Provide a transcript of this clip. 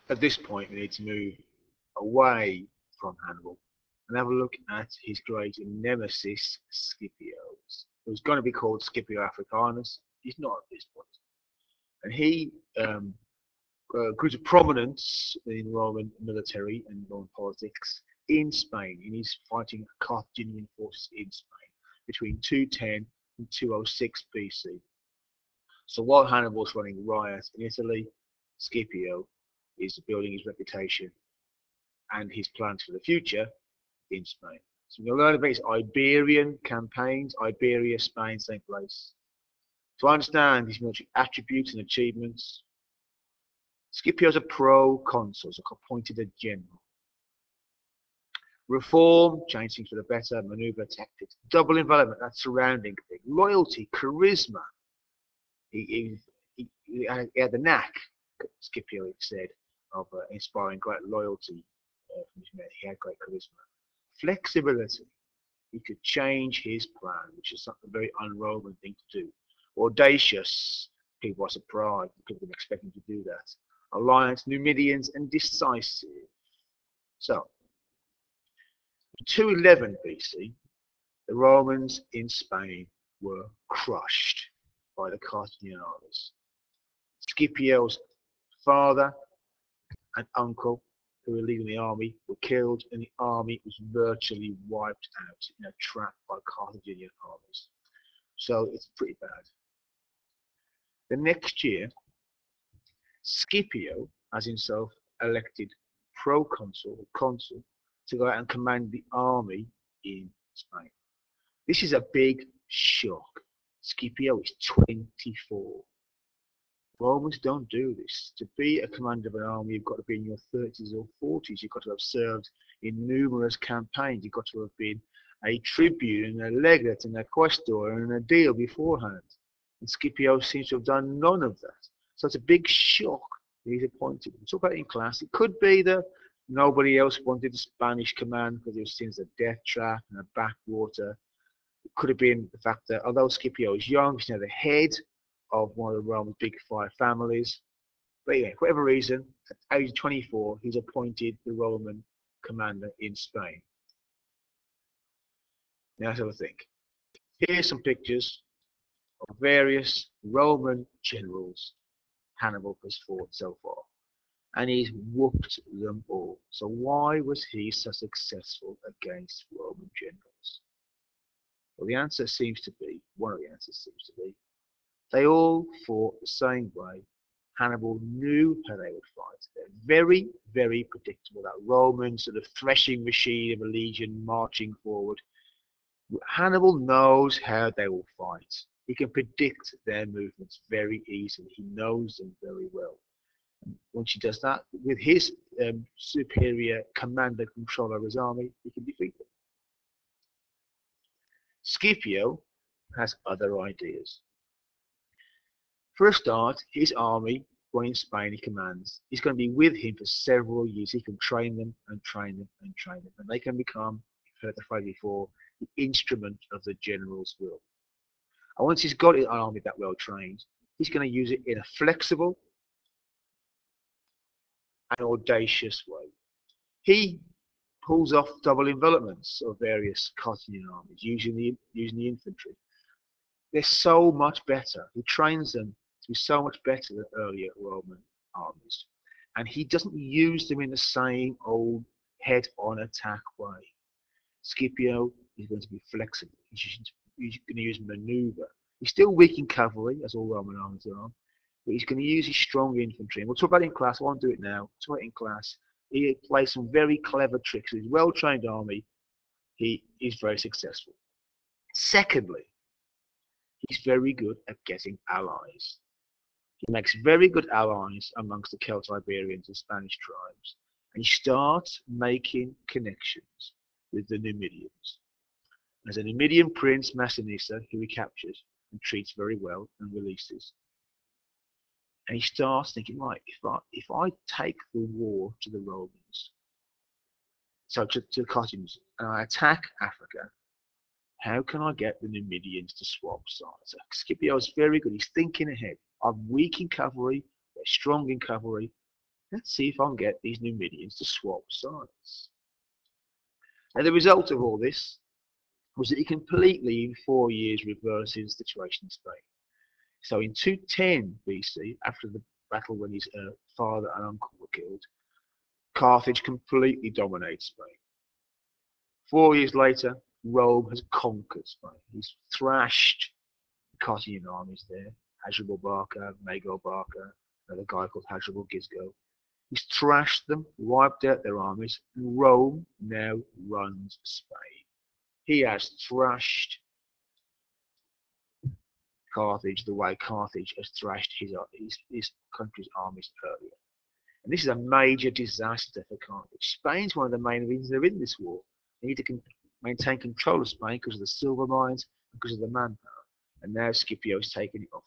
At this point, we need to move away from Hannibal and have a look at his great nemesis, Scipio, who's going to be called Scipio Africanus. He's not at this point. And he grew to prominence in Roman military and Roman politics in Spain, and he's fighting Carthaginian forces in Spain between 210 and 206 BC. So while Hannibal's running riot in Italy, Scipio is building his reputation and his plans for the future in Spain. So we're going to learn about his Iberian campaigns, Iberia, Spain, same place. To understand his military attributes and achievements, Scipio is a pro-consul, so appointed a general. Reform, change things for the better, maneuver, tactics, double envelopment, that surrounding thing, loyalty, charisma. He had the knack, Scipio said, of inspiring great loyalty from his men. He had great charisma. Flexibility. He could change his plan, which is something very un-Roman thing to do. Audacious. People are surprised. People didn't expect him to do that. Alliance, Numidians, and decisive. So, in 211 BC, the Romans in Spain were crushed by the Carthaginian armies. Scipio's father and uncle, who were leading the army, were killed, and the army was virtually wiped out in a trap by Carthaginian armies. So it's pretty bad. The next year, Scipio has himself elected proconsul or consul to go out and command the army in Spain. This is a big shock. Scipio is 24. Romans don't do this. To be a commander of an army, you've got to be in your 30s or 40s. You've got to have served in numerous campaigns. You've got to have been a tribune and a legate and a questor and a deal beforehand. And Scipio seems to have done none of that. So it's a big shock that he's appointed. We talk about it in class. It could be that nobody else wanted the Spanish command because it was seen as a death trap and a backwater. It could have been the fact that although Scipio is young, he's now the head of one of the Roman big five families. But anyway, for whatever reason, at age 24, he's appointed the Roman commander in Spain. Now let's have a think. Here's some pictures of various Roman generals Hannibal has fought so far. And he's whooped them all. So why was he so successful against Roman generals? Well, the answer seems to be, one of the answers seems to be, they all fought the same way. Hannibal knew how they would fight. They're very, very predictable. That Roman sort of threshing machine of a legion marching forward. Hannibal knows how they will fight. He can predict their movements very easily. He knows them very well. And once he does that, with his superior command and control over his army, he can defeat them. Scipio has other ideas. For a start, his army, when in Spain he commands, is going to be with him for several years. He can train them and train them and train them. And they can become, you've heard the phrase before, the instrument of the general's will. And once he's got his army that well trained, he's going to use it in a flexible and audacious way. He pulls off double envelopments of various Carthaginian armies using the infantry. They're so much better. He trains them to be so much better than earlier Roman armies. And he doesn't use them in the same old head-on attack way. Scipio is going to be flexible. He's going to use maneuver. He's still weak in cavalry, as all Roman armies are, but he's going to use his strong infantry. And we'll talk about it in class. I won't do it now. We'll talk about it in class. He plays some very clever tricks. With his well-trained army, he is very successful. Secondly, he's very good at getting allies. He makes very good allies amongst the Celto-Iberians and Spanish tribes, and he starts making connections with the Numidians. There's a Numidian prince, Massinissa, who he captures and treats very well and releases. And he starts thinking, right, if I take the war to the Romans, so to the Carthaginians, and I attack Africa, how can I get the Numidians to swap sides? So Scipio is very good. He's thinking ahead. I'm weak in cavalry, they're strong in cavalry. Let's see if I can get these Numidians to swap sides. And the result of all this was that he completely, in 4 years, reversed the situation in Spain. So in 210 BC, after the battle when his father and uncle were killed, Carthage completely dominates Spain. 4 years later, Rome has conquered Spain. He's thrashed the Carthaginian armies there. Hasdrubal Barca, Mago Barca, another guy called Hasdrubal Gisgo. He's thrashed them, wiped out their armies, and Rome now runs Spain. He has thrashed Carthage the way Carthage has thrashed his country's armies earlier. And this is a major disaster for Carthage. Spain's one of the main reasons they're in this war. They need to maintain control of Spain because of the silver mines, because of the manpower. And now Scipio is taking it off